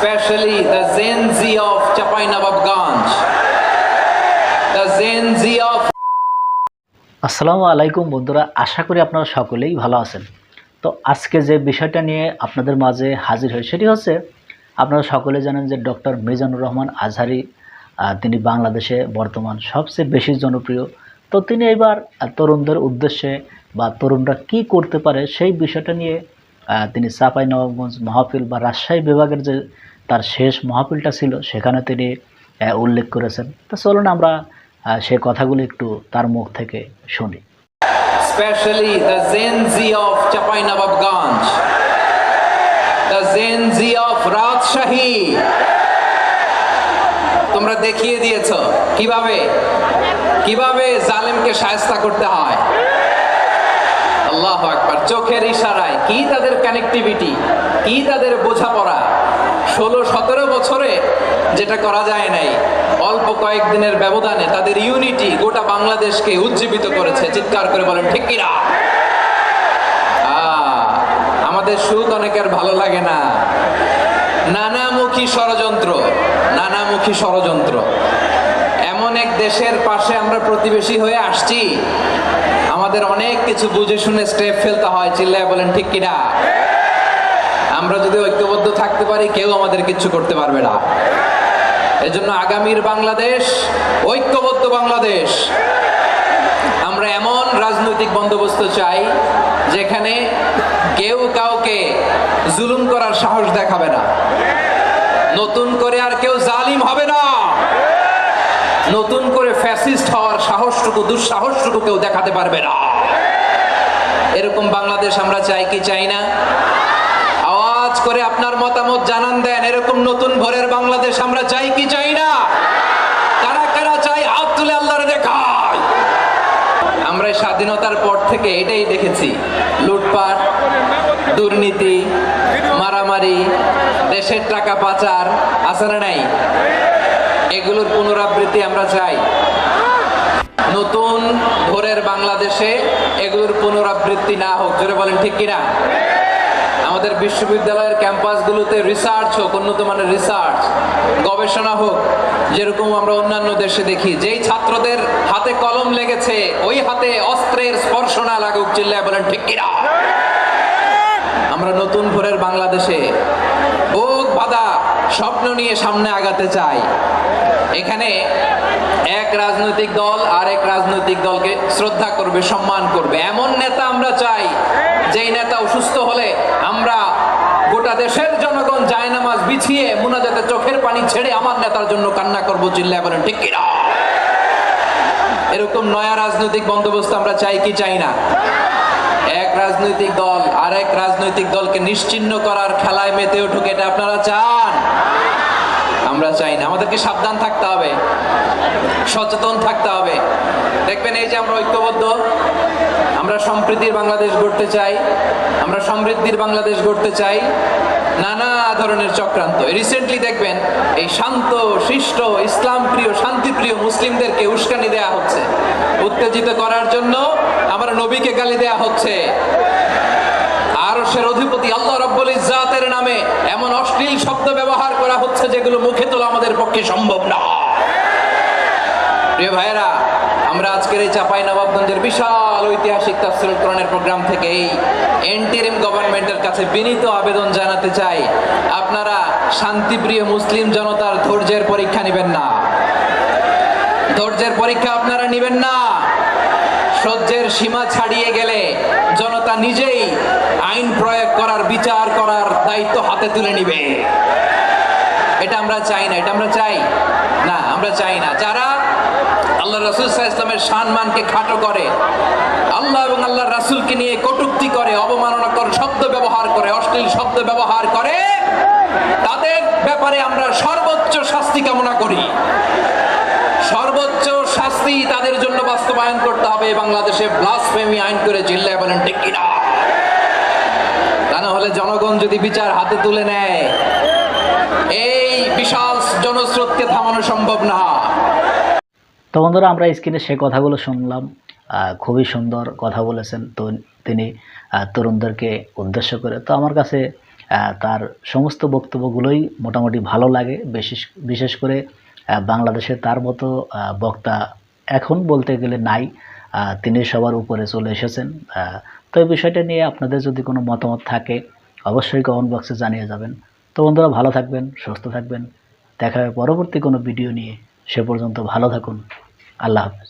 especially the Gen Z of Chapainababganj, the Gen Z of আসসালামু আলাইকুম বন্ধুরা, আশা করি আপনারা সকলেই ভালো আছেন। তো আজকে যে বিষয়টা নিয়ে আপনাদের মাঝে হাজির হই সেটি হচ্ছে, আপনারা সকলে জানেন যে ডক্টর মিজানুর রহমান আজহারি তিনি বাংলাদেশে বর্তমান সবচেয়ে বেশি জনপ্রিয়। তো তিনি এবার তরুণদের উদ্দেশ্যে বা তরুণরা কি করতে পারে সেই বিষয়টা নিয়ে তিনি চাঁপাইনবাবগঞ্জ মাহফিল বা রাজশাহী বিভাগের যে তার শেষ মাহফিলটা ছিল সেখানে তিনি উল্লেখ করেছেন। তো চলুন আমরা সেই কথাগুলো একটু তার মুখ থেকে শুনি। especially the Gen Z of Chapainababganj, the Gen Z of Rajshahi, তোমরা দেখিয়ে দিয়েছো কিভাবে জালেমকে শায়েস্তা করতে হয়। আল্লাহু আকবার। চোখের ইশারায় কি তাদের কানেক্টিভিটি, কি তাদের বোঝাপড়া। 16-17 বছরে যেটা করা যায় নাই, অল্প কয়েকদিনের ব্যবধানে তাদের ইউনিটি গোটা বাংলাদেশকে উজ্জীবিত করেছে। চিৎকার করে বলেন ঠিক কিনা? আমাদের সুখ অনেকের ভালো লাগে না। নানামুখী ষড়যন্ত্র। এমন এক দেশের পাশে আমরা প্রতিবেশী হয়ে আসছি, আমাদের অনেক কিছু বুঝে শুনে স্টেপ ফেলতে হয়। চিল্লায় বলেন ঠিক কিনা? আমরা যদি ঐক্যবদ্ধ থাকতে পারি, কেউ আমাদের কিচ্ছু করতে পারবে না। এজন্য আগামীর বাংলাদেশ ঐক্যবদ্ধ বাংলাদেশ। আমরা এমন রাজনৈতিক বন্দোবস্ত চাই যেখানে কেউ কাউকে জুলুম করার সাহস দেখাবে না। নতুন করে আর কেউ জালিম হবে না। নতুন করে ফ্যাসিস্ট হওয়ার দুঃসাহসটুকু কেউ দেখাতে পারবে না। এরকম বাংলাদেশ আমরা চাই কি চাই না? আওয়াজ করে আপনার মতামত জানান দেন। এরকম নতুন ভোরের বাংলাদেশ আমরা চাই কি চাই না? কারা কারা চাই হাত তুলে আল্লাহরে দেখায়। আমরা স্বাধীনতার পর থেকে এটাই দেখেছি, লুটপাট, দুর্নীতি, মারামারি, দেশের টাকা পাচার আছে না নাই? এগুলোর পুনরাবৃত্তি আমরা চাই। নতুন ভোরের বাংলাদেশে এগুলোর পুনরাবৃত্তি না হোক। জোরে বলেন ঠিক কিনা? আমাদের বিশ্ববিদ্যালয়ের ক্যাম্পাসগুলোতে রিসার্চ হোক, উন্নত মানের রিসার্চ, গবেষণা হোক, যেরকম আমরা অন্যান্য দেশে দেখি। যেই ছাত্রদের হাতে কলম লেগেছে, ওই হাতে অস্ত্রের স্পর্শ না লাগুক। চিল্লায় বলেন ঠিক কিনা? আমরা নতুন ভোরের বাংলাদেশে বুক বাঁধা স্বপ্ন নিয়ে সামনে আগাতে চাই। এখানে এক রাজনৈতিক দল আরেক রাজনৈতিক দলকে শ্রদ্ধা করবে, সম্মান করবে, এমন নেতা আমরা চাই যেই নেতা অসুস্থ হলে আমরা গোটা দেশের জনগণ জায়নামাজ বিছিয়ে মুনাজাতে চোখের পানি ছেড়ে আমার নেতার জন্য কান্না করবো। চিল্লায় বলেন ঠিক কিনা? এরকম নয়া রাজনৈতিক বন্দোবস্ত আমরা চাই কি চাই না? এক রাজনৈতিক দল আরেক রাজনৈতিক দলকে নিশ্চিহ্ন করার খেলায় মেতে উঠুক, এটা আপনারা চান? আমরা চাই না। আমাদেরকে সাবধান থাকতে হবে, সচেতন থাকতে হবে। দেখবেন এই যে আমরা ঐক্যবদ্ধ, আমরা সম্প্রীতির বাংলাদেশ গড়তে চাই, আমরা সমৃদ্ধির বাংলাদেশ গড়তে চাই। নানা ধরনের চক্রান্ত। রিসেন্টলি দেখবেন এই শান্ত শিষ্ট ইসলাম প্রিয় শান্তিপ্রিয় মুসলিমদেরকে উস্কানি দেয়া হচ্ছে, উত্তেজিত করার জন্য আমার নবীকে গালি দেয়া হচ্ছে। আরশের অধিপতি আল্লাহ রাব্বুল ইজ্জাতের নামে এমন অশ্লীল শব্দ ব্যবহার করা হচ্ছে যেগুলো মুখে তোলা আমাদের পক্ষে সম্ভব না। প্রিয় ভাইয়েরা, আমরা আজকের এই চাঁপাইনবাবগঞ্জের বিশাল ঐতিহাসিক তাফসীরুল কোরআনের প্রোগ্রাম থেকে এই এন্টিরিম গভর্নমেন্টের কাছে বিনীত আবেদন জানাতে চাই, আপনারা শান্তিপ্রিয় মুসলিম জনতার ধৈর্যের পরীক্ষা নেবেন না। ধৈর্যের পরীক্ষা আপনারা নেবেন না। সহ্যের সীমা ছাড়িয়ে গেলে জনতা নিজেই আইন প্রয়োগ করার, বিচার করার দায়িত্ব হাতে তুলে নিবে। এটা আমরা চাই না। এটা আমরা চাই না, আমরা চাই না। যারা আল্লাহ রাসূল সাল্লাল্লাহু আলাইহি ওয়াসাল্লামের সম্মানকে খাটো করে, আল্লাহ এবং আল্লাহর রাসূলকে নিয়ে কটূক্তি করে, অবমাননাকর শব্দ ব্যবহার করে, অশ্লীল শব্দ ব্যবহার করে, তাদের ব্যাপারে আমরা সর্বোচ্চ শাস্তি কামনা করি। সর্বোচ্চ শাস্তি তাদের জন্য বাস্তবায়ন করতে হবে। বাংলাদেশে ব্লাসফেমি আইন করে। চিল্লায় বলেন ঠিক কিনা? তা না হলে জনগণ যদি বিচার হাতে তুলে নেয়, এই বিশাল জনস্রোতকে থামানো সম্ভব না। তো বন্ধুরা, আমরা স্ক্রিনে সেই কথাগুলো শুনলাম। খুবই সুন্দর কথা বলেছেন তো তিনি তরুণদেরকে উদ্দেশ্য করে। তো আমার কাছে তার সমস্ত বক্তব্যগুলোই মোটামুটি ভালো লাগে। বিশেষ করে বাংলাদেশে তার মতো বক্তা এখন বলতে গেলে নাই। তিনি সবার উপরে চলে এসেছেন। তো এই বিষয়টা নিয়ে আপনাদের যদি কোনো মতামত থাকে অবশ্যই কমেন্ট বক্সে জানিয়ে যাবেন। তো বন্ধুরা, ভালো থাকবেন, সুস্থ থাকবেন। দেখা হবে পরবর্তী কোনো ভিডিও নিয়ে। সে পর্যন্ত ভালো থাকুন। আল্লাহ হাফেজ।